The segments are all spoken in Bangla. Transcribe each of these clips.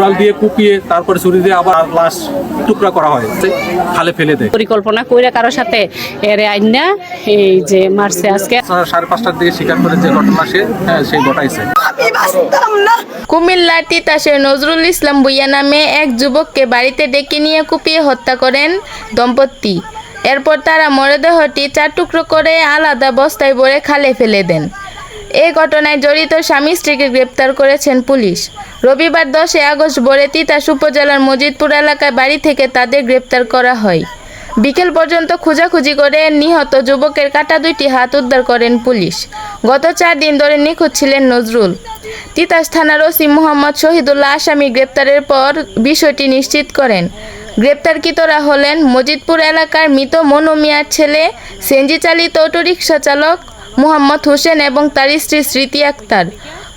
কোড়াল দিয়ে কুপিয়ে তারপরে ছুরি দিয়ে আবার লাশ টুকরা করা হয়, খালে ফেলে দেয়। পরিকল্পনা কইরা কারোর সাথে এর আইনা এই যে মারছে আজকে 5:30টার দিকে শিকার করে যে ঘটনা সেই ঘটাইছে। কুমিল্লার তিতাসে নজরুল ইসলাম ভূঁইয়া নামে এক যুবককে বাড়িতে ডেকে নিয়ে কুপিয়ে হত্যা করেন দম্পতি। এরপর তারা মরদেহটি 4 টুকরো করে আলাদা বস্তায় ভরে খালে ফেলে দেন। এই ঘটনায় জড়িত স্বামী স্ত্রীকে গ্রেপ্তার করেছেন পুলিশ। রবিবার 10 আগস্ট ভোরে তিতাস উপজেলার মজিদপুর এলাকায় বাড়ি থেকে তাদের গ্রেপ্তার করা হয়। বিকেল পর্যন্ত খোঁজাখুঁজি করে নিহত যুবকের কাটা 2টি হাত উদ্ধার করেন পুলিশ। গত 4 দিন ধরে নিখোঁজ ছিলেন নজরুল। তিতাস থানার ওসি মোহাম্মদ শহীদুল্লাহ আসামি গ্রেপ্তারের পর বিষয়টি নিশ্চিত করেন। গ্রেপ্তারকৃতরা হলেন মজিদপুর এলাকার মৃত মনু মিয়ার ছেলে সিএনজি চালিত অটোরিকশা চালক মোহাম্মদ হোসেন এবং তার স্ত্রী স্মৃতি আক্তার।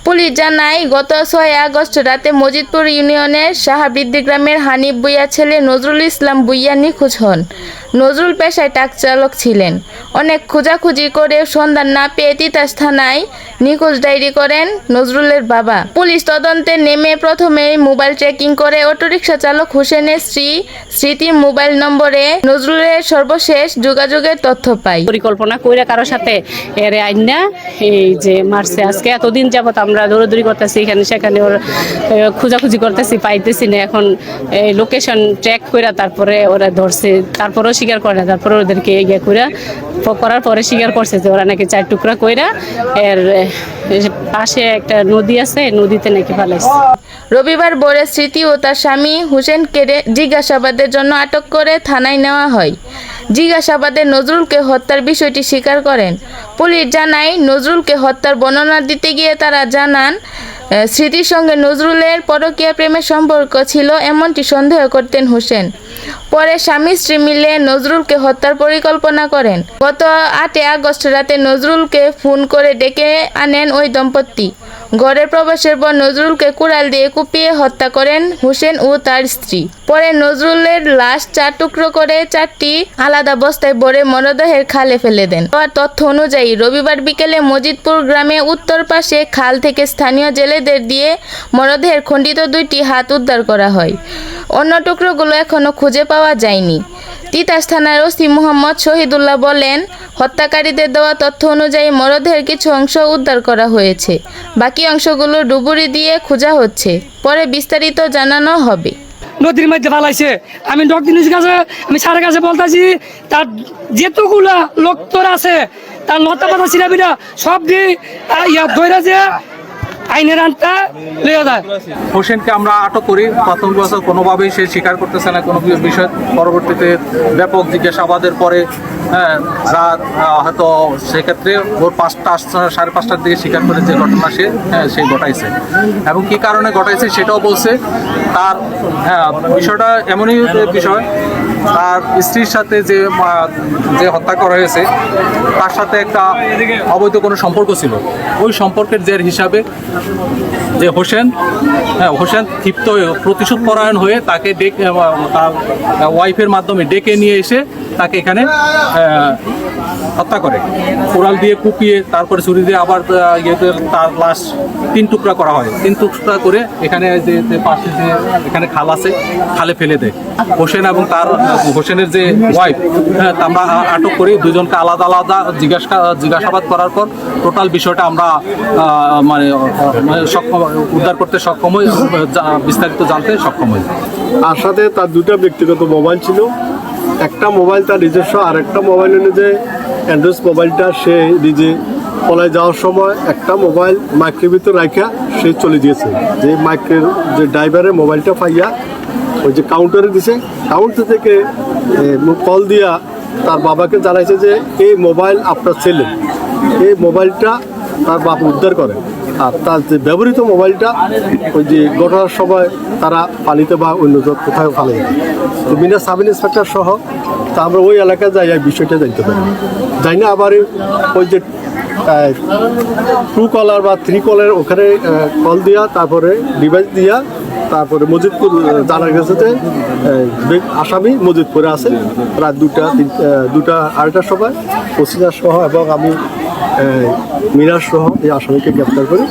পুলিশ জানায়, গত 6 আগস্ট রাতে মজিদপুর ইউনিয়নের সাহাবৃদ্ধি গ্রামের হানিফ ভূঁইয়ার ছেলে নজরুল ইসলাম ভূঁইয়া নিখোঁজ হন। নজরুল পেশায় ট্রাক চালক ছিলেন। অনেক খোঁজাখুঁজি করে সন্ধান না পেয়ে তিতাস থানায় নিখোঁজ ডায়েরি করেন নজরুলের বাবা। পুলিশ তদন্তে নেমে প্রথমেই মোবাইল ট্র্যাকিং করে অটোরিকশা চালক হোসেনের স্ত্রী স্মৃতির মোবাইল নম্বরে নজরুলের সর্বশেষ যোগাযোগের তথ্য পায়। পরিকল্পনা কইরা কারোর সাথে এর আইনা এই যে মারছে আজকে। এতদিন যাবত আমরা দৌড়াদৌড়ি করতেছি, এখানে সেখানে ওর খোঁজাখুঁজি করতেছি, পাইতেছি না। এখন লোকেশন ট্র্যাক কইরা তারপরে ওরা ধরছে, তারপরেও স্বীকার করে না। তারপরে ওদেরকে ইয়ে করার পরে স্বীকার করছে যে ওরা নাকি 4 টুকরা কইরা এর পাশে একটা নদী আছে, নদীতে নাকি ফেলাইছে। রবিবার ভোরে স্মৃতি ও তার স্বামী হোসেনকে জিজ্ঞাসাবাদের জন্য আটক করে থানায় নেওয়া হয়। জিজ্ঞাসাবাদে নজরুলকে হত্যার বিষয়টি স্বীকার করেন। পুলিশ জানায়, নজরুলকে হত্যার বর্ণনা দিতে গিয়ে তারা জানান, স্মৃতির সঙ্গে নজরুলের পরকীয়া প্রেমের সম্পর্ক ছিল এমনটি সন্দেহ করতেন হোসেন। পরে স্বামী স্ত্রী মিলে নজরুলকে হত্যার পরিকল্পনা করেন। গত 8 আগস্ট রাতে নজরুলকে ফোন করে ডেকে আনেন ওই দম্পতি। ঘরে প্রবেশের পর নজরুলকে কুড়াল দিয়ে কুপিয়ে হত্যা করেন হোসেন ও তার স্ত্রী। পরে নজরুলের লাশ 4 টুকরো করে 4টি আলাদা বস্তায় ভরে মরদেহের খালে ফেলে দেন। তথ্য অনুযায়ী রবিবার বিকেলে মজিদপুর গ্রামে উত্তর পাশে খাল থেকে স্থানীয় জেলেদের দিয়ে মরদেহের খণ্ডিত 2টি হাত উদ্ধার করা হয়। অন্য টুকরোগুলো এখনও খুঁজে পাওয়া যায়নি। তিতাস থানার ওসি মোহাম্মদ শহীদুল্লাহ বলেন, হত্যাকারীদের দেওয়া তথ্য অনুযায়ী মরদেহের কিছু অংশ উদ্ধার করা হয়েছে। বাকি অংশগুলো ডুবুরি দিয়ে খোঁজা হচ্ছে। পরে বিস্তারিত জানানো হবে। নদীর মধ্যে ফালাইছে। আমি ডক্টর কাছে, আমি স্যারের কাছে বলতেছি, তার যেতগুলা লোক তোর আছে তার লতা পাতা ছিলাবিরা সব দিয়ে ধরে যে আইনের আনতে লেগে যায়। হোসেনকে আমরা আটক করি। প্রথম বছর কোনোভাবেই সে স্বীকার করতেছে না কোনো বিষয়। পরবর্তীতে ব্যাপক জিজ্ঞাসাবাদের পরে রাত হয়তো সেক্ষেত্রে ভোর 5:30-5:30টার দিকে স্বীকার করে যে ঘটনা সেই ঘটাইছে এবং কী কারণে ঘটাইছে সেটাও বলছে। তার বিষয়টা এমনই বিষয়, তার স্ত্রীর সাথে যে হত্যা করা হয়েছে তার সাথে একটা অবৈধ কোনো সম্পর্ক ছিল। ওই সম্পর্কের জের হিসাবে যে হোসেন ক্ষিপ্ত হয়ে প্রতিশোধ পরায়ণ হয়ে তাকে তার ওয়াইফের মাধ্যমে ডেকে নিয়ে এসে তাকে এখানে হত্যা করে। কোড়াল দিয়ে কুপিয়ে তারপরে ছুরি দিয়ে আবার তার লাশ 3 টুকরা করা হয়। 3 টুকরা করে এখানে যে পাশে যে এখানে খাল আছে, খালে ফেলে দেয়। হোসেনের যে ওয়াইফ, আমরা আটক করি। 2জনকে আলাদা আলাদা জিজ্ঞাসাবাদ করার পর টোটাল বিষয়টা আমরা উদ্ধার করতে সক্ষম হই, বিস্তারিত জানতে সক্ষম হই। তার সাথে তার 2টা ব্যক্তিগত মোবাইল ছিল। একটা মোবাইল তার নিজস্ব, আর একটা মোবাইল যে অ্যান্ড্রয়েড মোবাইলটা সে নিজে পলায় যাওয়ার সময় একটা মোবাইল মাইকের ভিতর রাখা সে চলে গিয়েছে। যে মাইকের যে ড্রাইভারের মোবাইলটা পাইয়া ওই যে কাউন্টারে দিছে, কাউন্টার থেকে কল দিয়া তার বাবাকে জানাইছে যে এই মোবাইল আপনার ছেলে, এই মোবাইলটা তার বাবা উদ্ধার করে। আর তার যে ব্যবহৃত মোবাইলটা ওই যে ঘটনার সময় তারা পানিতে বা অন্য কোথাও ফালে যায়। তো মিনা সাব ইন্সপেক্টর সহ তা আমরা ওই এলাকায় যাই এই বিষয়টা জানতে পারি। যাই না আবার ওই যে 2 কলার বা 3 কলের ওখানে কল দিয়া তারপরে ডিভাইস দিয়া তারপরে মজিদপুর জানা গেছে যে আসামি মজিদপুরে আছে। রাত 2:30টার সময় ওসিনার সহ এবং আমি মিনার সহ এই আসামিকে গ্রেপ্তার করি।